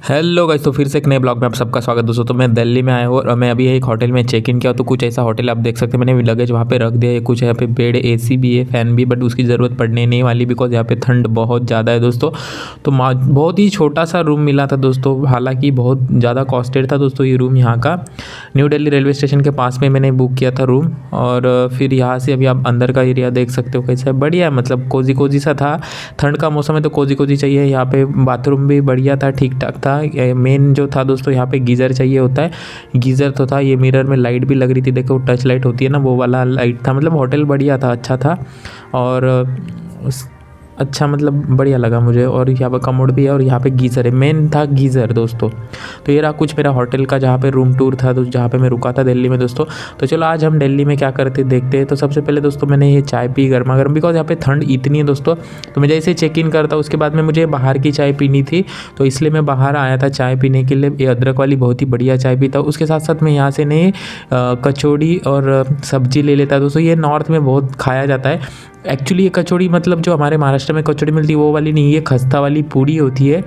Hello guys, तो फिर से एक नए ब्लॉग में आप सबका स्वागत दोस्तों। तो मैं दिल्ली में आया हूँ और मैं अभी एक होटल में चेक इन किया। तो कुछ ऐसा होटल आप देख सकते हैं, मैंने लगेज वहाँ पे रख दिया है। कुछ यहाँ पे बेड, एसी भी है, फ़ैन भी, बट उसकी ज़रूरत पड़ने नहीं वाली बिकॉज यहाँ पे ठंड बहुत ज़्यादा है दोस्तों। तो बहुत ही छोटा सा रूम मिला था दोस्तों, हालाँकि बहुत ज़्यादा कॉस्टेड था दोस्तों ये रूम। यहाँ का न्यू दिल्ली रेलवे स्टेशन के पास में मैंने बुक किया था रूम। और फिर यहाँ से अभी आप अंदर का एरिया देख सकते हो कैसा है, बढ़िया है, मतलब कोजी कोजी सा था। ठंड का मौसम है तो कोजी कोजी चाहिए। यहाँ पे बाथरूम भी बढ़िया था, ठीक ठाक था। मेन जो था दोस्तों, यहाँ पे गीज़र चाहिए होता है, गीज़र तो था। ये मिरर में लाइट भी लग रही थी, देखो टच लाइट होती है ना, वो वाला लाइट था। मतलब होटल बढ़िया था, अच्छा था और अच्छा मतलब बढ़िया लगा मुझे। और यहाँ पर कमोड भी है और यहाँ पे गीज़र है, मेन था गीज़र दोस्तों। तो ये रहा कुछ मेरा होटल का जहाँ पे रूम टूर था, तो जहाँ पे मैं रुका था दिल्ली में दोस्तों। तो चलो आज हम दिल्ली में क्या करते देखते हैं। तो सबसे पहले दोस्तों मैंने ये चाय पी गर्मा गर्म, बिकॉज यहाँ पे ठंड इतनी है दोस्तों। तो मैं जैसे चेक इन करता उसके बाद में मुझे बाहर की चाय पीनी थी, तो इसलिए मैं बाहर आया था चाय पीने के लिए। ये अदरक वाली बहुत ही बढ़िया चाय पीता। उसके साथ साथ मैं यहाँ से नहीं कचौड़ी और सब्जी ले लेता दोस्तों। ये नॉर्थ में बहुत खाया जाता है एक्चुअली। ये कचौड़ी मतलब जो हमारे महाराष्ट्र में कचौड़ी मिलती है वो वाली नहीं, ये खस्ता वाली पूड़ी होती है।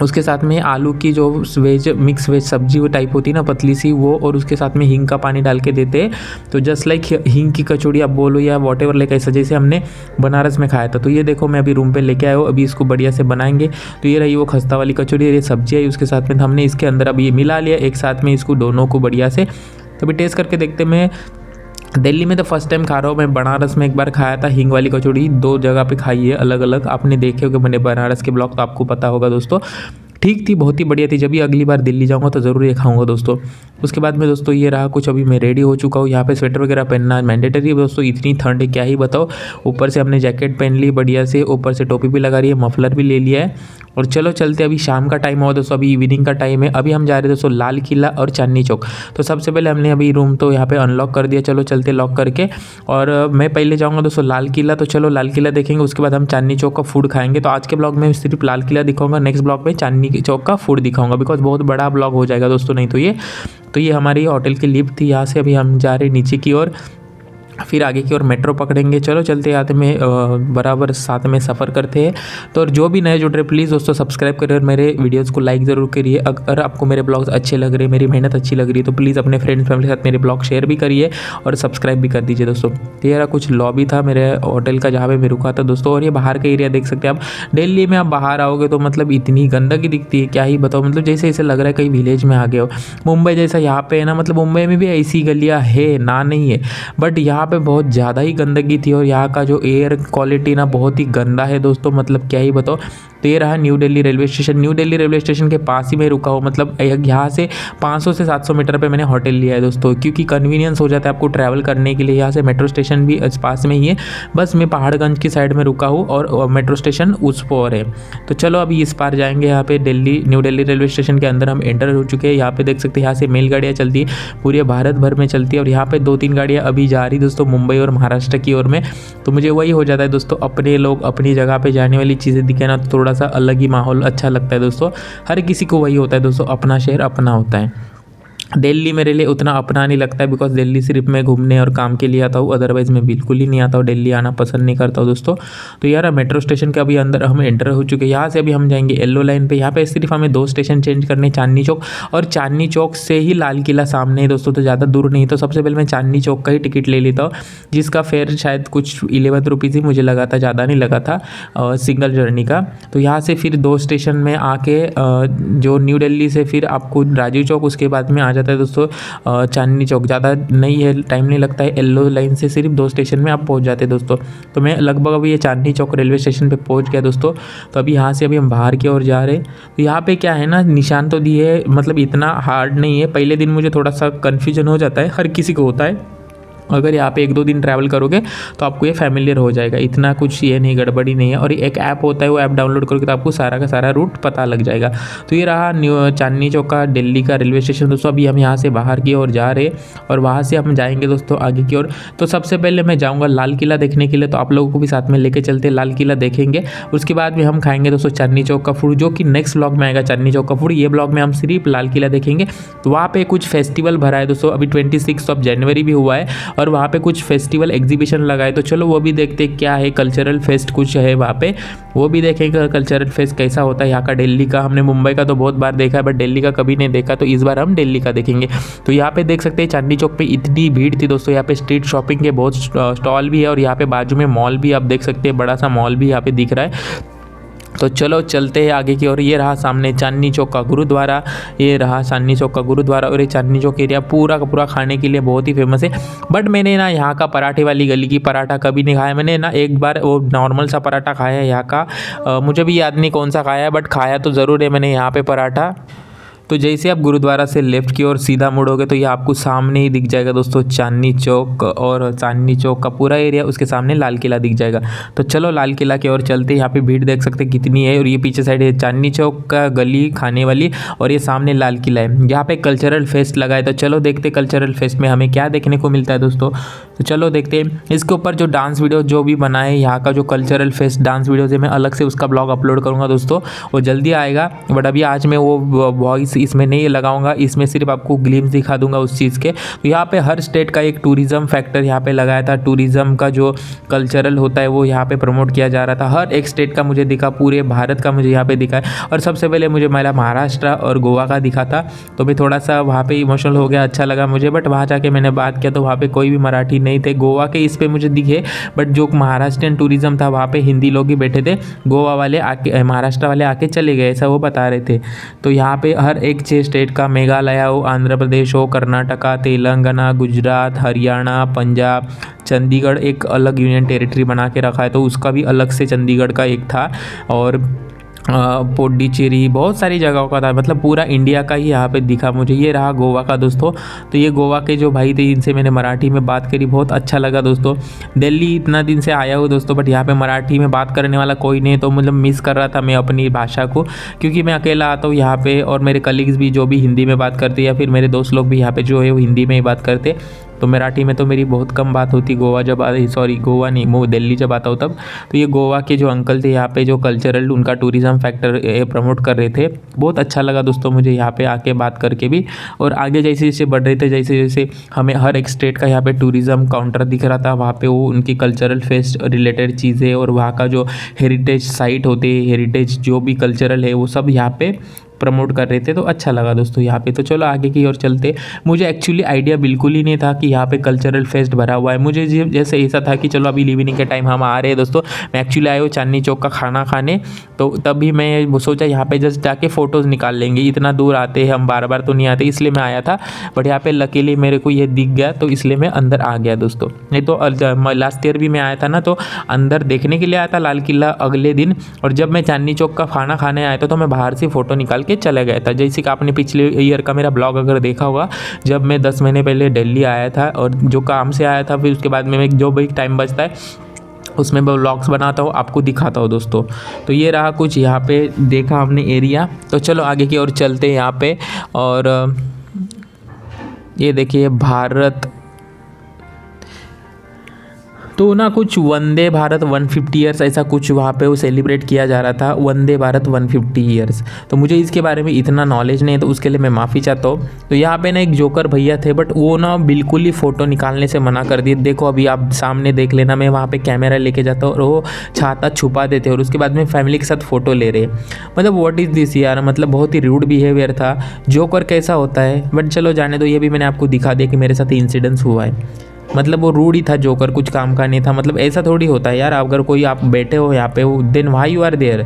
उसके साथ में आलू की जो वेज मिक्स वेज सब्जी वो टाइप होती है ना, पतली सी वो, और उसके साथ में हींग का पानी डाल के देते हैं। तो जस्ट लाइक हींग की कचौड़ी आप बोलो या वॉट एवर, लाइक ऐसा जैसे हमने बनारस में खाया था। तो ये देखो मैं अभी रूम पे लेके आया हूँ, अभी इसको बढ़िया से बनाएंगे। तो ये रही वो खस्ता वाली कचौड़ी, ये सब्जी आई उसके साथ में। हमने इसके अंदर अभी ये मिला लिया एक साथ में, इसको दोनों को बढ़िया से। तो अभी टेस्ट करके देखते। मैं दिल्ली में तो फर्स्ट टाइम खा रहा हूँ। मैं बनारस में एक बार खाया था हींग वाली कचौड़ी, दो जगह पे खाई है अलग अलग। आपने देखे होगे मैंने बनारस के ब्लॉग, तो आपको पता होगा दोस्तों। ठीक थी, बहुत ही बढ़िया थी। जब भी अगली बार दिल्ली जाऊँगा तो ज़रूर ये खाऊंगा दोस्तों। उसके बाद में दोस्तों ये रहा कुछ, अभी मैं रेडी हो चुका हूँ। यहाँ पे स्वेटर वगैरह पहनना मैंडेटरी है दोस्तों, इतनी ठंड है क्या ही बताओ। ऊपर से हमने जैकेट पहन ली बढ़िया से, ऊपर से टोपी भी लगा रही है, मफलर भी ले लिया है। और चलो चलते, अभी शाम का टाइम हुआ दोस्तों, अभी इवनिंग का टाइम है। अभी हम जा रहे हैं दोस्तों लाल किला और चांदनी चौक। तो सबसे पहले हमने अभी रूम तो यहाँ पे अनलॉक कर दिया, चलो चलते लॉक करके। और मैं पहले जाऊँगा दोस्तों लाल किला, तो चलो लाल किला देखेंगे। उसके बाद हम चांदनी चौक का फूड खाएंगे। तो आज के ब्लॉग में सिर्फ लाल किला दिखाऊंगा, नेक्स्ट ब्लॉग में चांदनी चौक का फूड दिखाऊंगा, बिकॉज बहुत बड़ा ब्लॉग हो जाएगा दोस्तों नहीं तो ये हमारी होटल की लिफ्ट थी। यहाँ से अभी हम जा रहे हैं नीचे की ओर, फिर आगे की ओर मेट्रो पकड़ेंगे। चलो चलते आते में बराबर साथ में सफ़र करते हैं। तो और जो भी नए जुड़ रहे प्लीज़ दोस्तों सब्सक्राइब करिए और मेरे वीडियोस को लाइक ज़रूर करिए। अगर आपको मेरे ब्लॉग्स अच्छे लग रहे हैं, मेरी मेहनत अच्छी लग रही है, तो प्लीज़ अपने फ्रेंड्स फैमिली के साथ मेरे ब्लॉग शेयर भी करिए और सब्सक्राइब भी कर दीजिए दोस्तों। तो ये कुछ लॉबी था मेरे होटल का जहाँ पे मैं रुका था दोस्तों। और ये बाहर का एरिया देख सकते हैं आप। दिल्ली में आप बाहर आओगे तो मतलब इतनी गंदगी दिखती है क्या ही बताओ, मतलब जैसे ऐसे लग रहा है कहीं विलेज में आ गए हो। मुंबई जैसा यहाँ पे है ना, मतलब मुंबई में भी ऐसी गलियाँ है ना, नहीं है, बट यहाँ पे बहुत ज़्यादा ही गंदगी थी। और यहाँ का जो एयर क्वालिटी ना बहुत ही गंदा है दोस्तों, मतलब क्या ही बताओ। तो ये रहा new Delhi railway station. New Delhi railway station के पास ही मैं रुका हूँ, मतलब यहाँ से 500 से 700 मीटर पे मैंने होटल लिया है दोस्तों, क्योंकि कन्वीनियंस हो जाता है आपको ट्रैवल करने के लिए। यहाँ से मेट्रो स्टेशन भी पास में ही है, बस मैं पहाड़गंज की साइड में रुका हूँ और मेट्रो स्टेशन उस पर है। तो चलो अभी इस पार जाएंगे। यहाँ पे न्यू दिल्ली रेलवे स्टेशन के अंदर हम एंटर हो चुके हैं। यहाँ पे देख सकते हैं यहाँ से मेल गाड़ियाँ चलती है, पूरे भारत भर में चलती है। और यहाँ पे 2-3 गाड़ियाँ अभी जा रही दोस्तों मुंबई और महाराष्ट्र की ओर में। तो मुझे वही हो जाता है दोस्तों, अपने लोग अपनी जगह पे जाने वाली चीज़ें दिखे ना, तो थोड़ा सा अलग ही माहौल अच्छा लगता है दोस्तों। हर किसी को वही होता है दोस्तों, अपना शहर अपना होता है। दिल्ली मेरे लिए उतना अपना नहीं लगता है, बिकॉज दिल्ली सिर्फ मैं घूमने और काम के लिए आता हूँ, अदरवाइज़ मैं बिल्कुल ही नहीं आता हूँ, दिल्ली आना पसंद नहीं करता हूँ दोस्तों। तो यार मेट्रो स्टेशन के अभी अंदर हम एंटर हो चुके हैं। यहाँ से अभी हम जाएंगे येलो लाइन पे। यहाँ पे सिर्फ हमें 2 स्टेशन चेंज करने, चांदनी चौक और चांदनी चौक से ही लाल किला सामने है दोस्तों, तो ज़्यादा दूर नहीं। तो सबसे पहले मैं चांदनी चौक का ही टिकट ले लेता हूँ, जिसका फेयर शायद कुछ 11 रुपीज़ ही मुझे लगा था, ज़्यादा नहीं लगा था सिंगल जर्नी का। तो यहाँ से फिर 2 स्टेशन में आके जो न्यू दिल्ली से फिर आपको राजीव चौक, उसके बाद में आ जाता है दोस्तों चांदनी चौक। ज़्यादा नहीं है, टाइम नहीं लगता है, येलो लाइन से सिर्फ 2 स्टेशन में आप पहुंच जाते हैं दोस्तों। तो मैं लगभग अभी ये चांदनी चौक रेलवे स्टेशन पे पहुंच गया दोस्तों। तो अभी यहाँ से अभी हम बाहर की ओर जा रहे हैं। तो यहाँ पे क्या है ना, निशान तो दिए है, मतलब इतना हार्ड नहीं है। पहले दिन मुझे थोड़ा सा कन्फ्यूजन हो जाता है, हर किसी को होता है। अगर यहाँ पे 1-2 दिन ट्रैवल करोगे तो आपको ये फैमिलियर हो जाएगा, इतना कुछ ये नहीं, गड़बड़ी नहीं है। और एक ऐप होता है, वो ऐप डाउनलोड करोगे तो आपको सारा का सारा रूट पता लग जाएगा। तो ये रहा चांदनी चौक का दिल्ली का रेलवे स्टेशन दोस्तों। अभी हम यहाँ से बाहर की ओर जा रहे हैं और वहाँ से हम जाएंगे दोस्तों आगे की ओर। तो सबसे पहले मैं जाऊँगा लाल किला देखने के लिए, तो आप लोगों को भी साथ में लेके चलते, लाल किला देखेंगे। उसके बाद में हम खाएंगे दोस्तों चांदनी चौक का फूड, जो कि नेक्स्ट ब्लॉग में आएगा चांदनी चौक का फूड। ये ब्लॉग में हम सिर्फ लाल किला देखेंगे। तो वहाँ पे कुछ फेस्टिवल भरा है दोस्तों, अभी 26 ऑफ जनवरी भी हुआ है और वहाँ पे कुछ फेस्टिवल एग्जीबिशन लगाए, तो चलो वो भी देखते क्या है, कल्चरल फेस्ट कुछ है वहाँ पे, वो भी देखेंगे कल्चरल फेस्ट कैसा होता है यहाँ का। दिल्ली का हमने मुंबई का तो बहुत बार देखा है, बट दिल्ली का कभी नहीं देखा, तो इस बार हम दिल्ली का देखेंगे। तो यहाँ पे देख सकते हैं चांदनी चौक पे इतनी भीड़ थी दोस्तों, यहाँ पे स्ट्रीट शॉपिंग के बहुत स्टॉल भी है, और यहाँ पे बाजू में मॉल भी आप देख सकते हैं, बड़ा सा मॉल भी यहाँ पे दिख रहा है। तो चलो चलते हैं आगे की ओर। ये रहा सामने चांदनी चौक का गुरुद्वारा, ये रहा चांदनी चौक का गुरुद्वारा, और ये चांदनी चौक एरिया पूरा का पूरा खाने के लिए बहुत ही फेमस है। बट मैंने ना यहाँ का पराठे वाली गली की पराठा कभी नहीं खाया, मैंने ना एक बार वो नॉर्मल सा पराठा खाया है यहाँ का, मुझे भी याद नहीं कौन सा खाया है, बट खाया तो ज़रूर है मैंने यहाँ पे पराठा। तो जैसे आप गुरुद्वारा से लेफ़्ट की ओर सीधा मुड़ोगे तो ये आपको सामने ही दिख जाएगा दोस्तों चांदनी चौक, और चांदनी चौक का पूरा एरिया, उसके सामने लाल किला दिख जाएगा। तो चलो लाल किला की ओर चलते हैं। यहाँ पे भीड़ देख सकते हैं कितनी है, और ये पीछे साइड है चांदनी चौक का गली खाने वाली, और ये सामने लाल किला है। यहाँ पे कल्चरल फेस्ट लगा है, तो चलो देखते कल्चरल फेस्ट में हमें क्या देखने को मिलता है दोस्तों। तो चलो देखते हैं। इसके ऊपर जो डांस वीडियो जो भी बना है यहाँ का, जो कल्चरल फेस्ट डांस वीडियोज़ है, मैं अलग से उसका ब्लॉग अपलोड करूँगा दोस्तों, वो जल्दी आएगा। बट अभी आज मैं वो वॉइस इसमें नहीं लगाऊंगा, इसमें सिर्फ आपको ग्लिम्स दिखा दूंगा उस चीज़ के। तो यहाँ पे हर स्टेट का एक टूरिज़्म फैक्टर यहाँ पे लगाया था, टूरिज़्म का जो कल्चरल होता है वो यहाँ पे प्रमोट किया जा रहा था। हर एक स्टेट का मुझे दिखा, पूरे भारत का मुझे यहाँ पे दिखा है। और सबसे पहले मुझे मेरा महाराष्ट्र और गोवा का दिखा था, तो मैं थोड़ा सा वहाँ पे इमोशनल हो गया, अच्छा लगा मुझे। बट वहाँ जाके मैंने बात किया तो वहाँ पे कोई भी मराठी नहीं थे। गोवा के इस पे मुझे दिखे, बट जो महाराष्ट्रियन टूरिज़्म था वहाँ पे हिंदी लोग ही बैठे थे, गोवा वाले आके महाराष्ट्र वाले आके चले गए, ऐसा वो बता रहे थे। तो यहाँ पे हर एक स्टेट का, मेघालय हो, आंध्र प्रदेश हो, कर्नाटका, तेलंगाना, गुजरात, हरियाणा, पंजाब, चंडीगढ़ एक अलग यूनियन टेरिटरी बना के रखा है, तो उसका भी अलग से चंडीगढ़ का एक था, और पोंडिचेरी बहुत सारी जगहों का था, मतलब पूरा इंडिया का ही यहाँ पे दिखा मुझे। ये रहा गोवा का दोस्तों। तो ये गोवा के जो भाई थे इनसे मैंने मराठी में बात करी, बहुत अच्छा लगा दोस्तों। दिल्ली इतना दिन से आया हूँ दोस्तों, बट यहाँ पे मराठी में बात करने वाला कोई नहीं, तो मतलब मिस कर रहा था मैं अपनी भाषा को, क्योंकि मैं अकेला आता हूँ यहाँ पे, और मेरे कलीग्स भी जो भी हिंदी में बात करते, या फिर मेरे दोस्त लोग भी यहाँ पे जो है वो हिंदी में ही बात करते। तो मराठी में तो मेरी बहुत कम बात होती, गोवा जब गोवा नहीं, वो दिल्ली जब आता हूँ तब। तो ये गोवा के जो अंकल थे यहाँ पे, जो कल्चरल उनका टूरिज़्म फैक्टर प्रमोट कर रहे थे, बहुत अच्छा लगा दोस्तों मुझे यहाँ पे आके बात करके भी। और आगे जैसे जैसे बढ़ रहे थे, जैसे जैसे हमें हर एक स्टेट का यहाँ पे टूरिज़्म काउंटर दिख रहा था, वहाँ पे वो उनकी कल्चरल फेस्ट रिलेटेड चीज़ें, और वहाँ का जो हेरिटेज साइट होते, हेरिटेज जो भी कल्चरल है वो सब यहाँ पे प्रमोट कर रहे थे। तो अच्छा लगा दोस्तों यहाँ पे। तो चलो आगे की ओर चलते। मुझे एक्चुअली आइडिया बिल्कुल ही नहीं था कि यहाँ पे कल्चरल फेस्ट भरा हुआ है। मुझे जैसे ऐसा था कि चलो अभी इवनिंग के टाइम हम आ रहे हैं दोस्तों, मैं एक्चुअली आया हूँ चांदनी चौक का खाना खाने, तो तभी मैं सोचा यहाँ पे जस्ट जाके फ़ोटोज़ निकाल लेंगे, इतना दूर आते हैं हम, बार बार तो नहीं आते, इसलिए मैं आया था। बट यहाँ पे लकीली मेरे को ये दिख गया, तो इसलिए मैं अंदर आ गया दोस्तों। नहीं तो लास्ट ईयर भी मैं आया था ना, तो अंदर देखने के लिए आया था लाल किला अगले दिन, और जब मैं चांदनी चौक का खाना खाने आया था तो मैं बाहर से फ़ोटो निकाल के चला गया था। जैसे कि आपने पिछले ईयर का मेरा ब्लॉग अगर देखा होगा, जब मैं 10 महीने पहले दिल्ली आया था और जो काम से आया था, फिर उसके बाद में जो भी टाइम बचता है उसमें मैं व्लॉग्स बनाता हूँ, आपको दिखाता हूँ दोस्तों। तो ये रहा कुछ यहाँ पे देखा हमने एरिया। तो चलो आगे की ओर चलते हैं यहाँ पे। और ये देखिए भारत, तो ना कुछ वंदे भारत 150 ईयर्स ऐसा कुछ वहाँ पे वो सेलिब्रेट किया जा रहा था, वंदे भारत 150 ईयर्स। तो मुझे इसके बारे में इतना नॉलेज नहीं है, तो उसके लिए मैं माफ़ी चाहता हूँ। तो यहाँ पे ना एक जोकर भैया थे, बट वो ना बिल्कुल ही फ़ोटो निकालने से मना कर दिए। देखो अभी आप सामने देख लेना, मैं वहाँ पर कैमरा लेके जाता हूँ और वो छाता छुपा देते, और उसके बाद में फैमिली के साथ फ़ोटो ले रहे। मतलब व्हाट इज़ दिस यार, मतलब बहुत ही रूड बिहेवियर था। जोकर कैसा होता है, बट चलो जाने दो, ये भी मैंने आपको दिखा दिया कि मेरे साथ इंसिडेंस हुआ है। मतलब वो रूड ही था जोकर, कुछ काम का नहीं था। मतलब ऐसा थोड़ी होता है यार, अगर कोई आप बैठे हो यहाँ पे, then why you are there,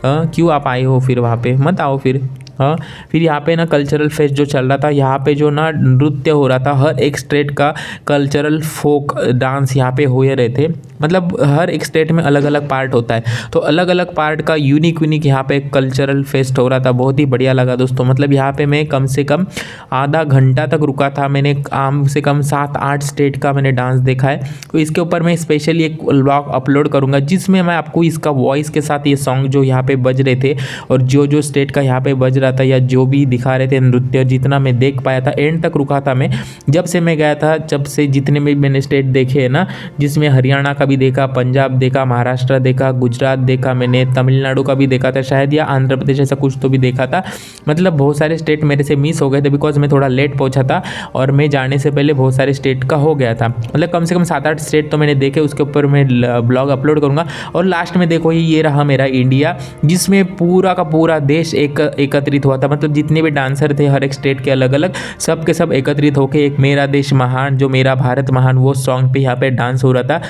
क्यों आप आए हो, फिर वहाँ पे मत आओ फिर। हाँ, फिर यहाँ पे ना कल्चरल फेस्ट जो चल रहा था, यहाँ पे जो ना नृत्य हो रहा था, हर एक स्टेट का कल्चरल फोक डांस यहाँ पे हो रहे थे। मतलब हर एक स्टेट में अलग अलग पार्ट होता है, तो अलग अलग पार्ट का यूनिक यहाँ पे कल्चरल फेस्ट हो रहा था। बहुत ही बढ़िया लगा दोस्तों। मतलब यहाँ पे मैं कम से कम आधा घंटा तक रुका था। मैंने कम से कम 7-8 स्टेट का मैंने डांस देखा है। तो इसके ऊपर मैं स्पेशली एक व्लॉग अपलोड करूँगा, जिसमें मैं आपको इसका वॉइस के साथ ये सॉन्ग जो यहाँ पे बज रहे थे, और जो स्टेट का यहाँ पे बज रहा था, या जो भी दिखा रहे थे नृत्य, जितना मैं देख पाया था, एंड तक रुका था मैं। जब से मैं गया था, जब से जितने भी मैंने स्टेट देखे हैं ना, जिसमें हरियाणा का का भी देखा, पंजाब देखा, महाराष्ट्र देखा, गुजरात देखा, मैंने तमिलनाडु का भी देखा था शायद, या आंध्र प्रदेश ऐसा कुछ तो भी देखा था। मतलब बहुत सारे स्टेट मेरे से मिस हो गए थे बिकॉज मैं थोड़ा लेट पहुंचा था और मैं जाने से पहले बहुत सारे स्टेट का हो गया था। मतलब कम से कम 7-8 स्टेट तो मैंने देखे, उसके ऊपर मैं ब्लॉग अपलोड करूँगा। और लास्ट में देखो ये रहा मेरा इंडिया, जिसमें पूरा का पूरा देश एकत्रित हुआ था। मतलब जितने भी डांसर थे हर एक स्टेट के अलग अलग, सब के सब एकत्रित होकर एक मेरा देश महान, जो मेरा भारत महान, वो सॉन्ग पे यहाँ पे डांस हो रहा था।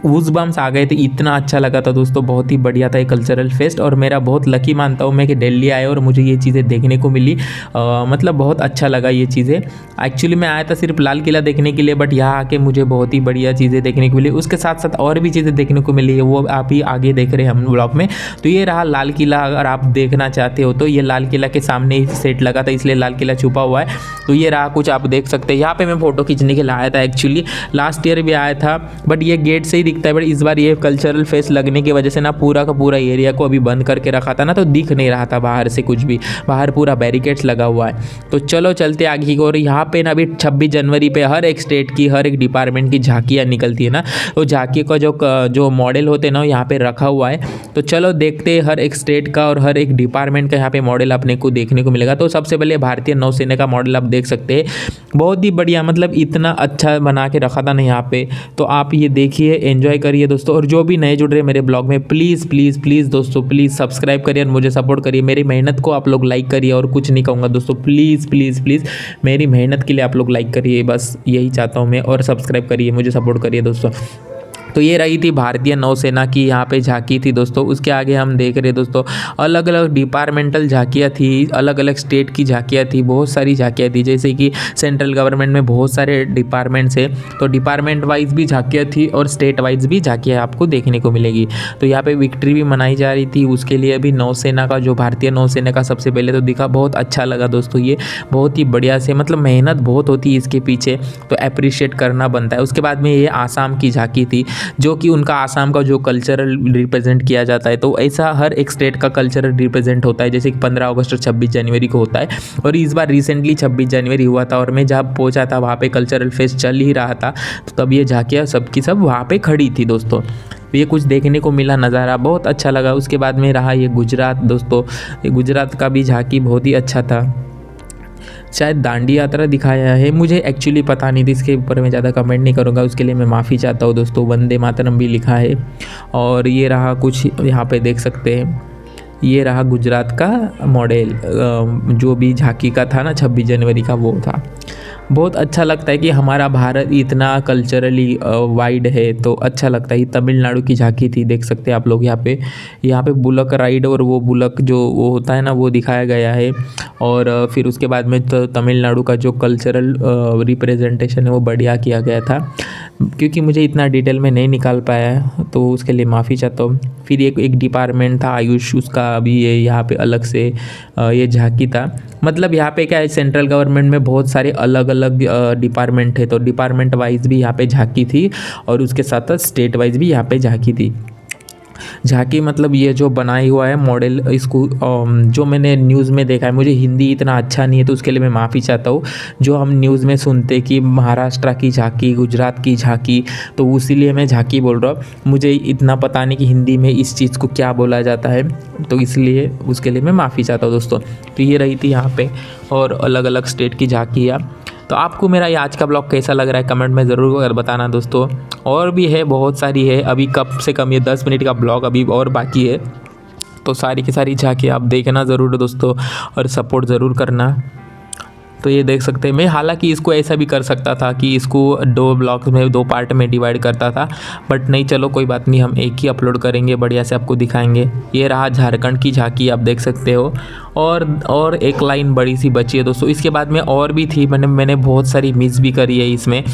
गूज़बम्स आ गए थे, इतना अच्छा लगा था दोस्तों, बहुत ही बढ़िया था ये कल्चरल फेस्ट। और मेरा बहुत लकी मानता हूँ मैं कि दिल्ली आए और मुझे ये चीज़ें देखने को मिली। मतलब बहुत अच्छा लगा ये चीज़ें। एक्चुअली मैं आया था सिर्फ लाल किला देखने के लिए, बट यहाँ आके मुझे बहुत ही बढ़िया चीज़ें देखने को मिली। उसके साथ साथ और भी चीज़ें देखने को मिली है, वो आप ही आगे देख रहे हैं हम ब्लॉग में। तो ये रहा लाल किला, अगर आप देखना चाहते हो तो ये लाल किला के सामने ही सेट लगा था, इसलिए लाल किला छुपा हुआ है। तो ये रहा कुछ, आप देख सकते हैं। यहाँ पे मैं फ़ोटो खींचने के लिए आया था, एक्चुअली लास्ट ईयर भी आया था, बट ये गेट से ही दिखता है। बट इस बार ये कल्चरल फेस्ट लगने की वजह से ना पूरा का पूरा एरिया को अभी बंद करके रखा था ना, तो दिख नहीं रहा था बाहर से कुछ भी, बाहर पूरा बैरिकेड्स लगा हुआ है। तो चलो चलते आगे की ओर। यहाँ पे ना अभी 26 जनवरी पे हर एक स्टेट की, हर एक डिपार्टमेंट की झांकियाँ निकलती है ना, तो झांकी का जो मॉडल होते हैं ना यहाँ पे रखा हुआ है। तो चलो देखते हैं हर एक स्टेट का और हर एक डिपार्टमेंट का यहाँ पे मॉडल अपने को देखने को मिलेगा। तो सबसे पहले भारतीय नौसेना का मॉडल आप देख सकते हैं, बहुत ही बढ़िया, मतलब इतना अच्छा बना के रखा था ना यहाँ पे। तो आप ये देखिए, एंजॉय करिए दोस्तों। और जो भी नए जुड़ रहे मेरे ब्लॉग में, प्लीज़ प्लीज़ प्लीज़ दोस्तों, प्लीज़ सब्सक्राइब करिए और मुझे सपोर्ट करिए। मेरी मेहनत को आप लोग लाइक करिए, और कुछ नहीं कहूँगा दोस्तों, प्लीज़ प्लीज़ प्लीज़ मेरी मेहनत के लिए आप लोग लाइक करिए, बस यही चाहता हूँ मैं। और सब्सक्राइब करिए, मुझे सपोर्ट करिए दोस्तों। तो ये रही थी भारतीय नौसेना की यहाँ पे झांकी थी दोस्तों। उसके आगे हम देख रहे दोस्तों अलग अलग डिपार्टमेंटल झांकियाँ थी, अलग अलग स्टेट की झांकियाँ थी, बहुत सारी झांकियाँ थी। जैसे कि सेंट्रल गवर्नमेंट में बहुत सारे डिपार्टमेंट्स है, तो डिपार्टमेंट वाइज भी झांकियाँ थी और स्टेट वाइज भी झांकियाँ आपको देखने को मिलेगी। तो यहाँ पे विक्ट्री भी मनाई जा रही थी, उसके लिए भी नौसेना का, जो भारतीय नौसेना का सबसे पहले तो दिखा, बहुत अच्छा लगा दोस्तों। ये बहुत ही बढ़िया से, मतलब मेहनत बहुत होती है इसके पीछे, तो अप्रिशिएट करना बनता है। उसके बाद में ये आसाम की झांकी थी, जो कि उनका आसाम का जो कल्चरल रिप्रेजेंट किया जाता है। तो ऐसा हर एक स्टेट का कल्चरल रिप्रेजेंट होता है, जैसे कि 15 अगस्त और 26 जनवरी को होता है। और इस बार रिसेंटली 26 जनवरी हुआ था, और मैं जब पहुंचा था वहाँ पे कल्चरल फेस्ट चल ही रहा था, तो तब ये झांकियाँ सबकी सब वहाँ पे खड़ी थी दोस्तों। ये कुछ देखने को मिला नज़ारा, बहुत अच्छा लगा। उसके बाद में रहा ये गुजरात दोस्तों, ये गुजरात का भी झांकी बहुत ही अच्छा था। शायद दांडी यात्रा दिखाया है, मुझे एक्चुअली पता नहीं थी, इसके ऊपर मैं ज़्यादा कमेंट नहीं करूँगा, उसके लिए मैं माफ़ी चाहता हूँ दोस्तों। वंदे मातरम भी लिखा है। और ये रहा कुछ, यहाँ पे देख सकते हैं, ये रहा गुजरात का मॉडल, जो भी झांकी का था ना 26 जनवरी का, वो था। बहुत अच्छा लगता है कि हमारा भारत इतना कल्चरली वाइड है, तो अच्छा लगता है। तमिलनाडु की झांकी थी, देख सकते हैं आप लोग यहाँ पे बुलक राइड, और वो बुलक जो वो होता है ना, वो दिखाया गया है। और फिर उसके बाद में तो तमिलनाडु का जो कल्चरल रिप्रेजेंटेशन है वो बढ़िया किया गया था, क्योंकि मुझे इतना डिटेल में नहीं निकाल पाया, तो उसके लिए माफ़ी चाहता हूँ। फिर एक डिपार्टमेंट था आयुष, उसका अभी ये यहाँ पे अलग से ये झांकी था। मतलब यहाँ पे क्या है, सेंट्रल गवर्नमेंट में बहुत सारे अलग अलग डिपार्टमेंट है, तो डिपार्टमेंट वाइज भी यहाँ पे झांकी थी, और उसके साथ साथ स्टेट वाइज भी यहाँ पे झांकी थी। झांकी मतलब ये जो बनाई हुआ है मॉडल, इसको जो मैंने न्यूज़ में देखा है, मुझे हिंदी इतना अच्छा नहीं है, तो उसके लिए मैं माफ़ी चाहता हूँ। जो हम न्यूज़ में सुनते कि महाराष्ट्र की झांकी, गुजरात की झांकी, तो उसीलिए मैं झांकी बोल रहा हूँ। मुझे इतना पता नहीं कि हिंदी में इस चीज़ को क्या बोला जाता है, तो इसलिए उसके लिए मैं माफ़ी चाहता हूँ दोस्तों। तो ये रही थी यहाँ पे और अलग अलग स्टेट की झांकियाँ। तो आपको मेरा ये आज का ब्लॉग कैसा लग रहा है कमेंट में ज़रूर बताना दोस्तों। और भी है, बहुत सारी है, अभी कम से कम ये 10 मिनट का ब्लॉग अभी और बाकी है, तो सारी की सारी झांकी आप देखना ज़रूर दोस्तों, और सपोर्ट ज़रूर करना। तो ये देख सकते हैं, मैं हालांकि इसको ऐसा भी कर सकता था कि इसको 2 ब्लॉग्स में 2 पार्ट में डिवाइड करता था, बट नहीं, चलो कोई बात नहीं, हम एक ही अपलोड करेंगे, बढ़िया से आपको दिखाएंगे। ये रहा झारखंड की झांकी, आप देख सकते हो। और एक लाइन बड़ी सी बची है दोस्तों, इसके बाद में और भी थी, मैंने बहुत सारी मिस भी करी है इसमें,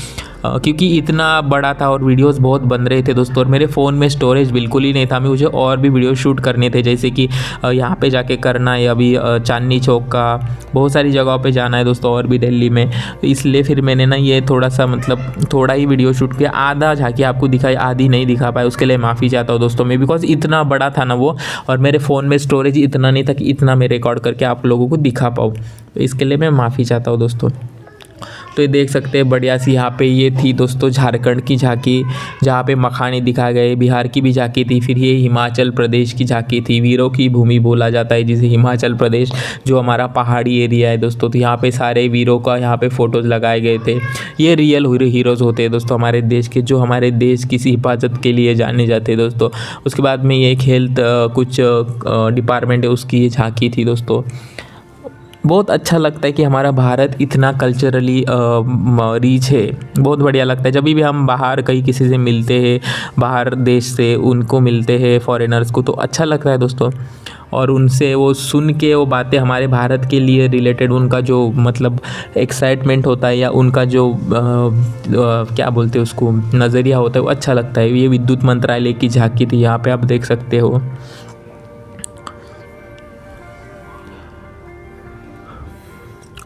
क्योंकि इतना बड़ा था और वीडियोस बहुत बन रहे थे दोस्तों, और मेरे फ़ोन में स्टोरेज बिल्कुल ही नहीं था। मुझे और भी वीडियो शूट करने थे, जैसे कि यहाँ पे जाके करना है, अभी चांदनी चौक का, बहुत सारी जगहों पे जाना है दोस्तों, और भी दिल्ली में। तो इसलिए फिर मैंने ना ये थोड़ा सा, मतलब थोड़ा ही वीडियो शूट किया, आधा झांकी आपको दिखाई, आधी नहीं दिखा पाया, उसके लिए माफ़ी चाहता हूँ दोस्तों मैं, बिकॉज इतना बड़ा था ना वो, और मेरे फ़ोन में स्टोरेज इतना नहीं था कि इतना मैं रिकॉर्ड करके आप लोगों को दिखा पाऊँ, तो इसके लिए मैं माफ़ी चाहता हूँ दोस्तों। तो ये देख सकते हैं बढ़िया सी यहाँ पे ये थी दोस्तों झारखंड की झांकी, जहाँ पे मखाने दिखाए गए। बिहार की भी झांकी थी। फिर ये हिमाचल प्रदेश की झांकी थी, वीरों की भूमि बोला जाता है जिसे हिमाचल प्रदेश, जो हमारा पहाड़ी एरिया है दोस्तों। तो यहाँ पे सारे वीरों का यहाँ पे फ़ोटोज़ लगाए गए थे। ये रियल हीरोज़ होते हैं दोस्तों हमारे देश के, जो हमारे देश की हिफाजत के लिए जाने जाते हैं दोस्तों। उसके बाद में ये एक हेल्थ कुछ डिपार्टमेंट है, उसकी ये झांकी थी दोस्तों। बहुत अच्छा लगता है कि हमारा भारत इतना कल्चरली रिच है। बहुत बढ़िया लगता है जब भी हम बाहर कहीं किसी से मिलते हैं, बाहर देश से उनको मिलते हैं फॉरेनर्स को, तो अच्छा लगता है दोस्तों। और उनसे वो सुन के वो बातें हमारे भारत के लिए रिलेटेड, उनका जो मतलब एक्साइटमेंट होता है या उनका जो क्या बोलते हैं उसको नज़रिया होता है, वो अच्छा लगता है। ये विद्युत मंत्रालय की झांकी थी, यहाँ पे आप देख सकते हो।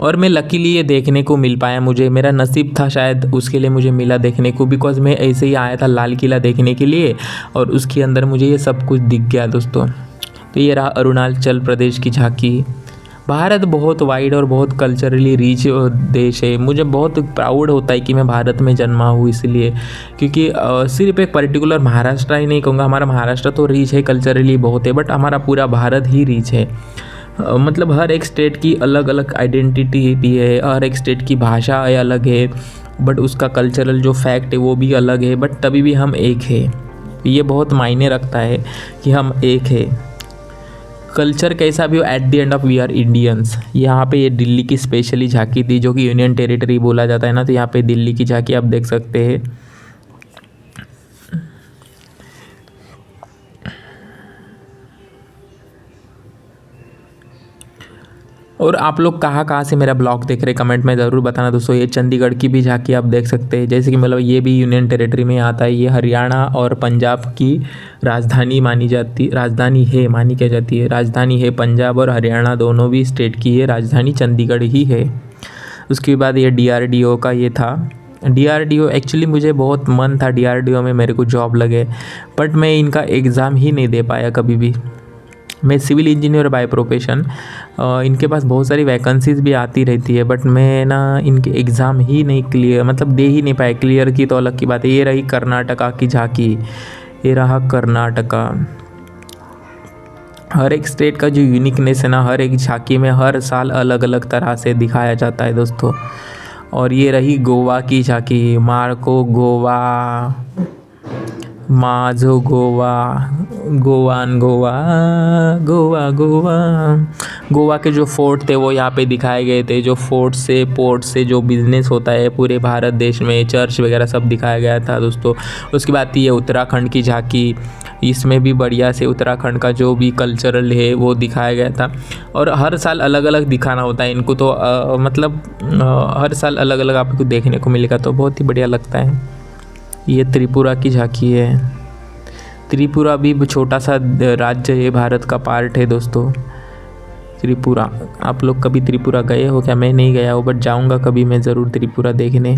और मैं लकीली ये देखने को मिल पाया, मुझे मेरा नसीब था शायद, उसके लिए मुझे मिला देखने को। बिकॉज़ मैं ऐसे ही आया था लाल किला देखने के लिए और उसके अंदर मुझे ये सब कुछ दिख गया दोस्तों। तो ये रहा अरुणाचल प्रदेश की झांकी। भारत बहुत वाइड और बहुत कल्चरली रिच देश है। मुझे बहुत प्राउड होता है कि मैं भारत में जन्मा हूँ, इसलिए क्योंकि सिर्फ एक पर्टिकुलर महाराष्ट्र ही नहीं कहूँगा, हमारा महाराष्ट्र तो रिच है कल्चरली बहुत है, बट हमारा पूरा भारत ही रिच है। मतलब हर एक स्टेट की अलग अलग आइडेंटिटी भी है, हर एक स्टेट की भाषा अलग है, बट उसका कल्चरल जो फैक्ट है वो भी अलग है, बट तभी भी हम एक है। ये बहुत मायने रखता है कि हम एक है। कल्चर कैसा भी हो, at the end of we are Indians. यहाँ पे ये दिल्ली की स्पेशली झांकी थी, जो कि यूनियन टेरिटरी बोला जाता है ना, तो यहाँ पे दिल्ली की झांकी आप देख सकते हैं। और आप लोग कहाँ कहाँ से मेरा ब्लॉग देख रहे कमेंट में ज़रूर बताना दोस्तों। ये चंडीगढ़ की भी झांकी आप देख सकते हैं, जैसे कि मतलब ये भी यूनियन टेरिटरी में आता है। ये हरियाणा और पंजाब की राजधानी मानी जाती, राजधानी है मानी क्या जाती है, राजधानी है। पंजाब और हरियाणा दोनों भी स्टेट की है राजधानी चंडीगढ़ ही है। उसके बाद ये DRDO का ये था। DRDO एक्चुअली मुझे बहुत मन था DRDO में मेरे को जॉब लगे, बट मैं इनका एग्ज़ाम ही नहीं दे पाया कभी भी। मैं सिविल इंजीनियर बाय प्रोफेशन, इनके पास बहुत सारी वैकेंसीज भी आती रहती है, बट मैं ना इनके एग्ज़ाम ही नहीं क्लियर, मतलब दे ही नहीं पाया। क्लियर की तो अलग की बात है। ये रही कर्नाटका की झांकी, ये रहा कर्नाटका। हर एक स्टेट का जो यूनिकनेस है ना, हर एक झांकी में हर साल अलग अलग तरह से दिखाया जाता है दोस्तों। और ये रही गोवा की झांकी, मार्को गोवा, माझो गोवा, गोवान गोवा, गोवा गोवा। गोवा के जो फोर्ट थे वो यहाँ पे दिखाए गए थे। जो फोर्ट से पोर्ट से जो बिज़नेस होता है पूरे भारत देश में, चर्च वगैरह सब दिखाया गया था दोस्तों। उसके बाद थी ये उत्तराखंड की झांकी। इसमें भी बढ़िया से उत्तराखंड का जो भी कल्चरल है वो दिखाया गया था। और हर साल अलग अलग दिखाना होता है इनको, तो हर साल अलग अलग आपको देखने को मिलेगा, तो बहुत ही बढ़िया लगता है। ये त्रिपुरा की झांकी है। त्रिपुरा भी छोटा सा राज्य है, भारत का पार्ट है दोस्तों त्रिपुरा। आप लोग कभी त्रिपुरा गए हो क्या? मैं नहीं गया हूँ, बट जाऊँगा कभी मैं ज़रूर त्रिपुरा देखने।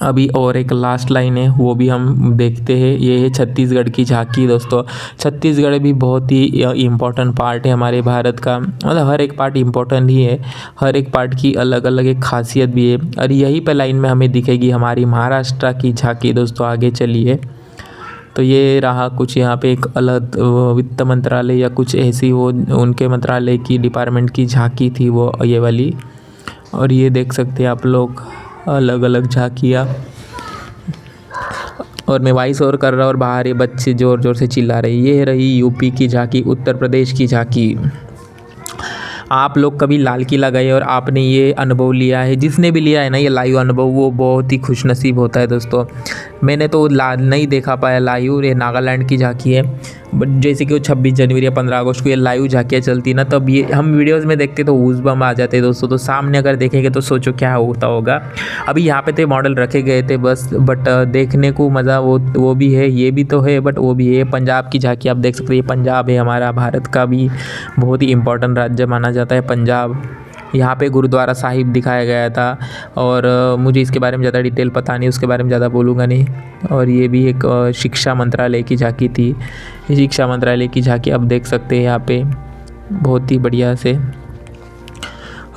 अभी और एक लास्ट लाइन है वो भी हम देखते हैं। ये है छत्तीसगढ़ की झांकी दोस्तों। छत्तीसगढ़ भी बहुत ही इम्पोर्टेंट पार्ट है हमारे भारत का, मतलब हर एक पार्ट इम्पोर्टेंट ही है, हर एक पार्ट की अलग अलग एक खासियत भी है। और यहीं पे लाइन में हमें दिखेगी हमारी महाराष्ट्र की झांकी दोस्तों। आगे चलिए, तो ये रहा कुछ यहाँ पे एक अलग वित्त मंत्रालय या कुछ ऐसी वो उनके मंत्रालय की डिपार्टमेंट की झांकी थी वो ये वाली। और ये देख सकते हैं आप लोग अलग अलग झांकियाँ। और मैं वॉइस ओवर कर रहा और बाहर ये बच्चे ज़ोर ज़ोर से चिल्ला रहे। ये रही यूपी की झांकी, उत्तर प्रदेश की झांकी। आप लोग कभी लाल किला गए और आपने ये अनुभव लिया है, जिसने भी लिया है ना ये लाइव अनुभव, वो बहुत ही खुशनसीब होता है दोस्तों। मैंने तो नहीं देखा पाया लाइव। ये नागालैंड की झांकी है, बट जैसे कि वो 26 जनवरी या 15 अगस्त को ये लाइव झांकियाँ चलती ना, तब ये हम वीडियोज़ में देखते तो गूज़बम्प आ जाते दोस्तों। तो सामने अगर देखेंगे तो सोचो क्या होता होगा। अभी यहाँ पे तो मॉडल रखे गए थे बस, बट देखने को मज़ा वो भी है, ये भी तो है, बट वो भी है। पंजाब की झांकी आप देख सकते हैं। पंजाब है हमारा भारत का भी बहुत ही इम्पोर्टेंट राज्य माना जाता है पंजाब। यहाँ पे गुरुद्वारा साहिब दिखाया गया था, और मुझे इसके बारे में ज़्यादा डिटेल पता नहीं, उसके बारे में ज़्यादा बोलूँगा नहीं। और ये भी एक शिक्षा मंत्रालय की झांकी थी। ये शिक्षा मंत्रालय की झांकी आप देख सकते हैं यहाँ पे बहुत ही बढ़िया से।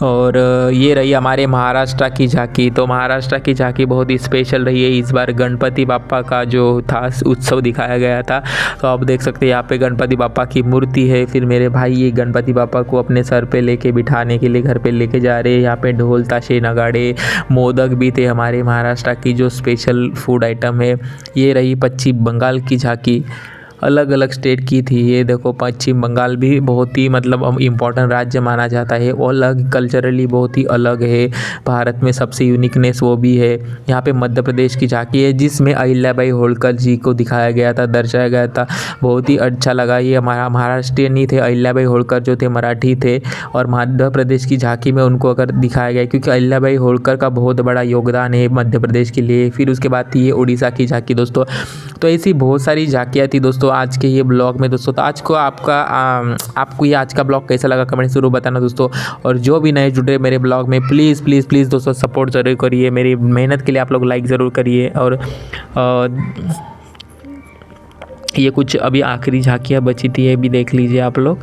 और ये रही हमारे महाराष्ट्र की झांकी। तो महाराष्ट्र की झांकी बहुत ही स्पेशल रही है। इस बार गणपति बापा का जो था उत्सव दिखाया गया था। तो आप देख सकते हैं यहाँ पे गणपति बापा की मूर्ति है। फिर मेरे भाई ये गणपति बापा को अपने सर पे लेके बिठाने के लिए घर पे लेके जा रहे हैं। यहाँ पे ढोल ताशे नगाड़े मोदक भी थे, हमारे महाराष्ट्र की जो स्पेशल फूड आइटम है। ये रही पश्चिम बंगाल की झांकी, अलग अलग स्टेट की थी। ये देखो पश्चिम बंगाल भी बहुत ही मतलब इम्पोर्टेंट राज्य माना जाता है, और अलग कल्चरली बहुत ही अलग है। भारत में सबसे यूनिकनेस वो भी है। यहाँ पे मध्य प्रदेश की झांकी है जिसमें अहिल्याबाई होलकर जी को दिखाया गया था, दर्शाया गया था। बहुत ही अच्छा लगा। ये हमारा महाराष्ट्रीयन नहीं थे, अहिल्याबाई होलकर जो थे मराठी थे, और मध्य प्रदेश की झांकी में उनको अगर दिखाया गया क्योंकि अहिल्याबाई होलकर का बहुत बड़ा योगदान है मध्य प्रदेश के लिए। फिर उसके बाद थी ये उड़ीसा की झांकी दोस्तों। तो ऐसी बहुत सारी झांकियाँ थी दोस्तों आज के ये ब्लॉग में दोस्तों। तो आज को आपको ये आज का ब्लॉग कैसा लगा कमेंट जरूर बताना दोस्तों। और जो भी नए जुड़े मेरे ब्लॉग में प्लीज़ प्लीज़ प्लीज़ दोस्तों सपोर्ट ज़रूर करिए, मेरी मेहनत के लिए आप लोग लाइक ज़रूर करिए। और ये कुछ अभी आखिरी झांकियाँ बची थी, ये भी देख लीजिए आप लोग।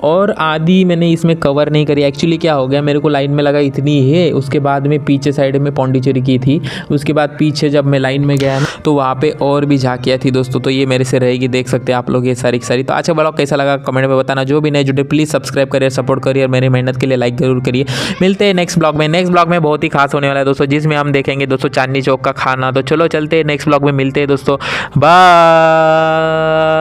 और आधी मैंने इसमें कवर नहीं करी। एक्चुअली क्या हो गया, मेरे को लाइन में लगा इतनी है, उसके बाद में पीछे साइड में पौंडीचेरी की थी। उसके बाद पीछे जब मैं लाइन में गया ना तो वहाँ पे और भी झांकियाँ थी दोस्तों। तो ये मेरे से रहेगी, देख सकते हैं आप लोग ये सारी की सारी। तो अच्छा ब्लॉग कैसा लगा कमेंट में बताना। जो भी नए जुड़े प्लीज़ सब्सक्राइब करिए, सपोर्ट करिए, और मेरी मेहनत के लिए लाइक जरूर करिए। मिलते हैं नेक्स्ट ब्लॉग में। नेक्स्ट ब्लॉग में बहुत ही खास होने वाला है दोस्तों, जिसमें हम देखेंगे दोस्तों चांदनी चौक का खाना। तो चलो चलते हैं नेक्स्ट ब्लॉग में, मिलते हैं दोस्तों, बाय।